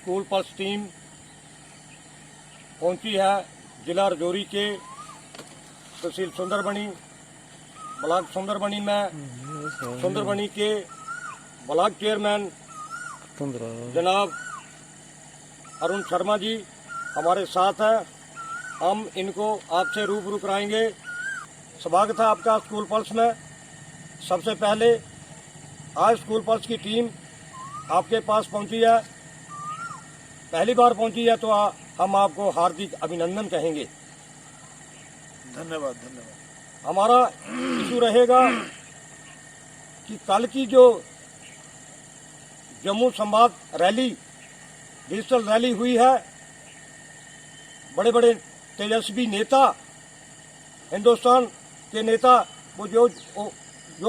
School pulse team पहुंची है जिला राजौरी के तहसील सुंदरबनी ब्लॉक सुंदरबनी में। सुंदरबनी के ब्लॉक चेयरमैन जनाब अरुण शर्मा जी हमारे साथ है। हम इनको आपसे रूबरू कराएंगे। स्वागत है आपका स्कूल पल्स में। सबसे पहले आज स्कूल पल्स की टीम आपके पास पहुंची है, पहली बार पहुंची है, तो हम आपको हार्दिक अभिनंदन कहेंगे। धन्यवाद धन्यवाद। हमारा इशू रहेगा कि कल की जो जम्मू संवाद रैली, डिजिटल रैली हुई है, बड़े बड़े तेजस्वी नेता, हिंदुस्तान के नेता, वो जो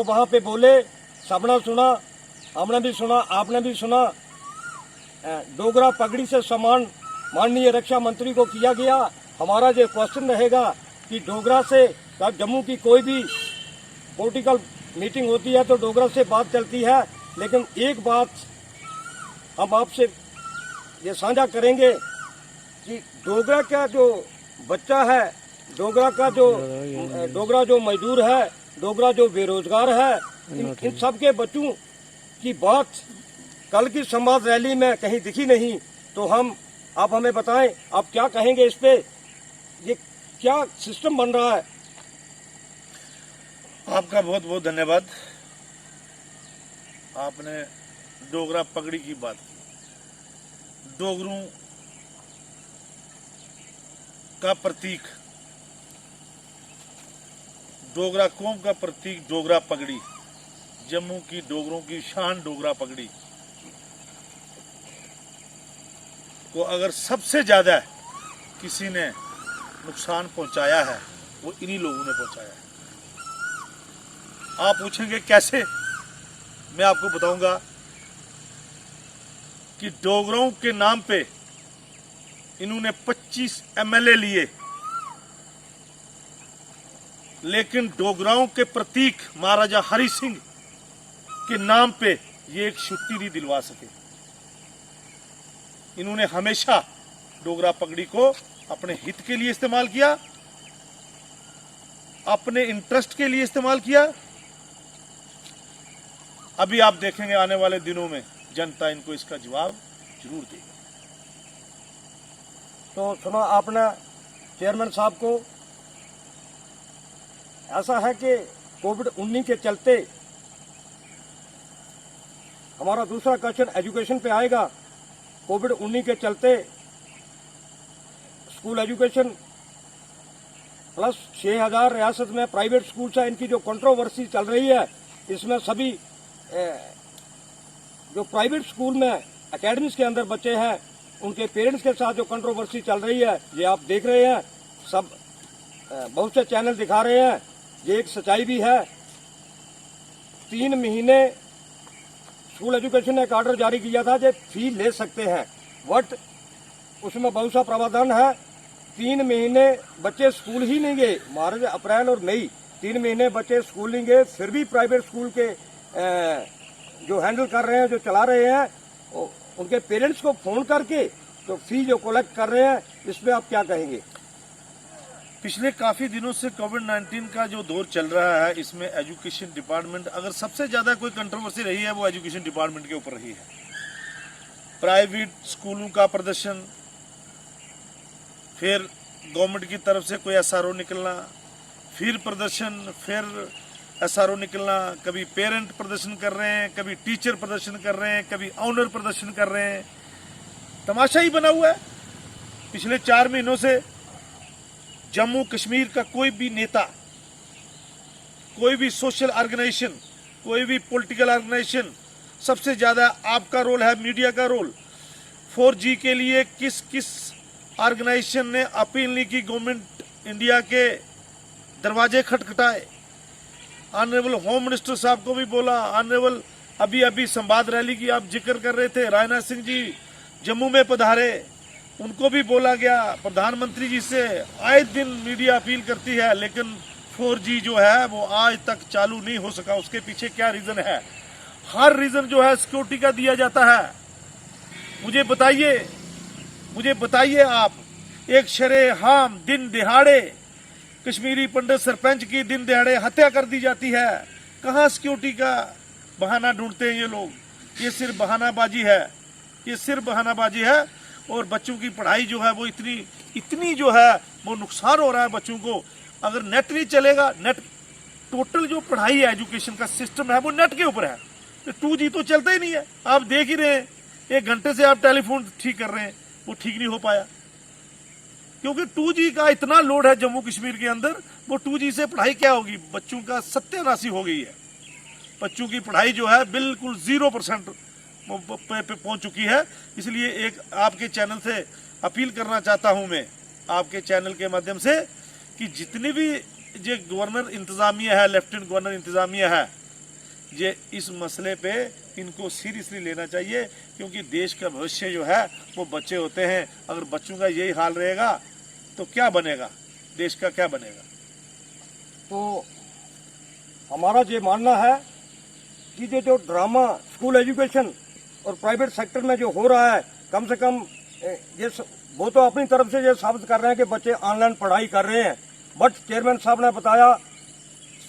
वहाँ पे बोले, सबने सुना, हमने भी सुना, आपने भी सुना। डोगरा पगड़ी से सम्मान माननीय रक्षा मंत्री को किया गया। हमारा जो क्वेश्चन रहेगा कि डोगरा से जम्मू की कोई भी पॉलिटिकल मीटिंग होती है तो डोगरा से बात चलती है, लेकिन एक बात हम आपसे ये साझा करेंगे कि डोगरा का जो बच्चा है, डोगरा जो मजदूर है, डोगरा जो बेरोजगार है, इन सब के बच्चों की बात कल की संवाद रैली में कहीं दिखी नहीं। तो आप हमें बताएं, आप क्या कहेंगे इस पे? ये क्या सिस्टम बन रहा है? आपका बहुत बहुत धन्यवाद। आपने डोगरा पगड़ी की बात की। डोगरों का प्रतीक, डोगरा कौम का प्रतीक डोगरा पगड़ी, जम्मू की डोगरों की शान डोगरा पगड़ी को अगर सबसे ज्यादा किसी ने नुकसान पहुंचाया है वो इन्हीं लोगों ने पहुंचाया है। आप पूछेंगे कैसे? मैं आपको बताऊंगा कि डोगरों के नाम पे इन्होंने 25 एमएलए लिए, लेकिन डोगराओं के प्रतीक महाराजा हरि सिंह के नाम पे ये एक छुट्टी नहीं दिलवा सके। इन्होंने हमेशा डोगरा पगड़ी को अपने हित के लिए इस्तेमाल किया, अपने इंटरेस्ट के लिए इस्तेमाल किया। अभी आप देखेंगे आने वाले दिनों में जनता इनको इसका जवाब जरूर देगी। तो सुना आपने चेयरमैन साहब को। ऐसा है कि कोविड-19 के चलते हमारा दूसरा क्वेश्चन एजुकेशन पे आएगा। कोविड-19 के चलते स्कूल एजुकेशन प्लस 6000 रियासत में प्राइवेट स्कूल है, इनकी जो कंट्रोवर्सी चल रही है, इसमें सभी जो प्राइवेट स्कूल में एकेडमीज के अंदर बच्चे हैं, उनके पेरेंट्स के साथ जो कंट्रोवर्सी चल रही है, ये आप देख रहे हैं। सब बहुत से चैनल दिखा रहे हैं। ये एक सच्चाई भी है। 3 महीने स्कूल एजुकेशन ने एक ऑर्डर जारी किया था जो फी ले सकते हैं, बट उसमें बहुत सा प्रावधान है। 3 महीने बच्चे स्कूल ही नहीं गए। मार्च, अप्रैल और मई 3 महीने बच्चे स्कूल नहीं गए, फिर भी प्राइवेट स्कूल के जो हैंडल कर रहे हैं, जो चला रहे हैं, उनके पेरेंट्स को फोन करके तो फी जो कलेक्ट कर रहे हैं, इस पे आप क्या कहेंगे? पिछले काफी दिनों से कोविड-19 का जो दौर चल रहा है, इसमें एजुकेशन डिपार्टमेंट, अगर सबसे ज्यादा कोई कंट्रोवर्सी रही है वो एजुकेशन डिपार्टमेंट के ऊपर रही है। प्राइवेट स्कूलों का प्रदर्शन, फिर गवर्नमेंट की तरफ से कोई एसआरओ निकलना, फिर प्रदर्शन, फिर एसआरओ निकलना। कभी पेरेंट प्रदर्शन कर रहे हैं, कभी टीचर प्रदर्शन कर रहे हैं, कभी ऑनर प्रदर्शन कर रहे हैं। तमाशा ही बना हुआ है। पिछले 4 महीनों से जम्मू कश्मीर का कोई भी नेता, कोई भी सोशल ऑर्गेनाइजेशन, कोई भी पॉलिटिकल ऑर्गेनाइजेशन, सबसे ज्यादा आपका रोल है, मीडिया का रोल। 4G के लिए किस किस ऑर्गेनाइजेशन ने अपील नहीं की? गवर्नमेंट इंडिया के दरवाजे खटखटाए। ऑनरेबल होम मिनिस्टर साहब को भी बोला। ऑनरेबल अभी संवाद रैली की आप जिक्र कर रहे थे, राजनाथ सिंह जी जम्मू में पधारे, उनको भी बोला गया। प्रधानमंत्री जी से आए दिन मीडिया अपील करती है, लेकिन 4G जो है वो आज तक चालू नहीं हो सका। उसके पीछे क्या रीजन है? हर रीजन जो है सिक्योरिटी का दिया जाता है। मुझे बताइए आप, एक शरेआम दिन दिहाड़े कश्मीरी पंडित सरपंच की दिन दिहाड़े हत्या कर दी जाती है। कहाँ सिक्योरिटी का बहाना ढूंढते हैं ये लोग? ये सिर्फ बहानाबाजी है, ये सिर्फ बहानाबाजी है। और बच्चों की पढ़ाई जो है वो इतनी जो है वो नुकसान हो रहा है बच्चों को। अगर नेट नहीं चलेगा, नेट टोटल जो पढ़ाई है, एजुकेशन का सिस्टम है वो नेट के ऊपर है, तो 2G तो चलता ही नहीं है। आप देख ही रहे हैं, 1 घंटे से आप टेलीफोन ठीक कर रहे हैं, वो ठीक नहीं हो पाया क्योंकि 2G का इतना लोड है जम्मू कश्मीर के अंदर। वो 2G से पढ़ाई क्या होगी? बच्चों का सत्यानाशी हो गई है। बच्चों की पढ़ाई जो है बिल्कुल 0% पे पहुंच चुकी है। इसलिए एक आपके चैनल से अपील करना चाहता हूं मैं, आपके चैनल के माध्यम से, कि जितनी भी जो गवर्नर इंतजामिया है, लेफ्टिनेंट गवर्नर इंतजामिया है, ये इस मसले पे इनको सीरियसली लेना चाहिए क्योंकि देश का भविष्य जो है वो बच्चे होते हैं। अगर बच्चों का यही हाल रहेगा तो क्या बनेगा, देश का क्या बनेगा? तो हमारा ये मानना है कि जो ड्रामा स्कूल एजुकेशन और प्राइवेट सेक्टर में जो हो रहा है, कम से कम वो तो अपनी तरफ से ये साबित कर रहे हैं कि बच्चे ऑनलाइन पढ़ाई कर रहे हैं, बट चेयरमैन साहब ने बताया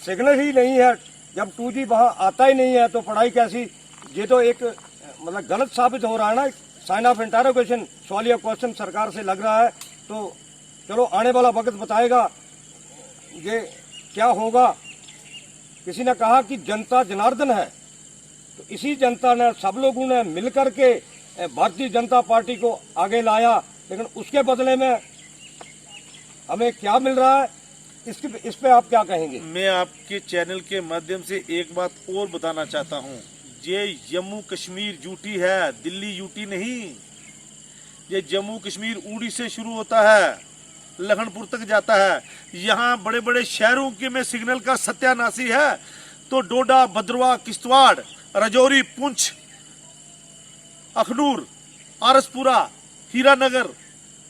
सिग्नल ही नहीं है। जब 2G वहाँ आता ही नहीं है तो पढ़ाई कैसी? ये तो एक मतलब गलत साबित हो रहा है ना। साइन ऑफ इंटरोगेशन, सवालिया क्वेश्चन सरकार से लग रहा है। तो चलो आने वाला वक्त बताएगा ये क्या होगा। किसी ने कहा कि जनता जनार्दन है, तो इसी जनता ने, सब लोगों ने मिलकर के भारतीय जनता पार्टी को आगे लाया, लेकिन उसके बदले में हमें क्या मिल रहा है, इस पे आप क्या कहेंगे? मैं आपके चैनल के माध्यम से एक बात और बताना चाहता हूँ। ये जम्मू कश्मीर यूटी है, दिल्ली यूटी नहीं। ये जम्मू कश्मीर उड़ी से शुरू होता है, लखनपुर तक जाता है। यहाँ बड़े बड़े शहरों के में सिग्नल का सत्यानाशी है। तो डोडा, भद्रवाह, किश्तवाड़, राजौरी, पुंछ, अखनूर, आरसपुरा, हीरानगर,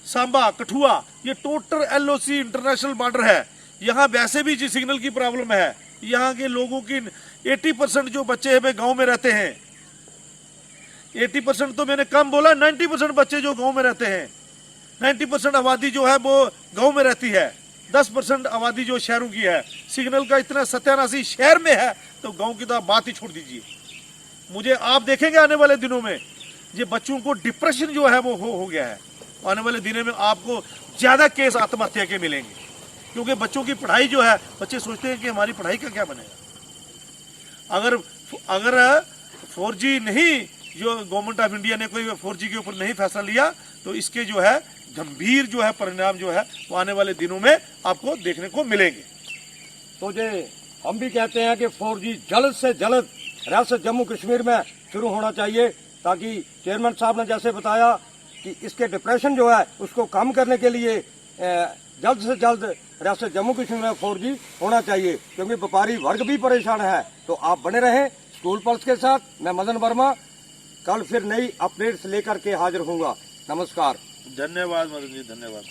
सांबा, कठुआ, ये टोटल LOC इंटरनेशनल बॉर्डर है। यहाँ वैसे भी जी सिग्नल की प्रॉब्लम है। यहाँ के लोगों की 80% जो बच्चे हैं वे गांव में रहते हैं। 80% तो मैंने कम बोला, 90% बच्चे जो गांव में रहते हैं। 90% आबादी जो है वो गांव में रहती है, 10% आबादी जो शहरों की है। सिग्नल का इतना सत्यानाशी शहर में है तो गांव की तो आप बात ही छोड़ दीजिए। मुझे आप देखेंगे आने वाले दिनों में ये बच्चों को डिप्रेशन जो है वो हो गया है। आने वाले दिनों में आपको ज्यादा केस आत्महत्या के मिलेंगे क्योंकि बच्चों की पढ़ाई जो है, बच्चे सोचते हैं कि हमारी पढ़ाई का क्या बनेगा। अगर 4G नहीं, जो गवर्नमेंट ऑफ इंडिया ने कोई 4G के ऊपर नहीं फैसला लिया तो इसके जो है गंभीर जो है परिणाम जो है वो आने वाले दिनों में आपको देखने को मिलेंगे। तो जे हम भी कहते हैं कि 4G जल्द से जल्द रियासत जम्मू कश्मीर में शुरू होना चाहिए, ताकि चेयरमैन साहब ने जैसे बताया कि इसके डिप्रेशन जो है उसको कम करने के लिए जल्द से जल्द रियासत जम्मू कश्मीर में 4G होना चाहिए, क्योंकि व्यापारी वर्ग भी परेशान है। तो आप बने रहें स्कूल पल्स के साथ। मैं मदन वर्मा कल फिर नई अपडेट्स लेकर के हाजिर होऊंगा। नमस्कार। धन्यवाद मदन जी, धन्यवाद।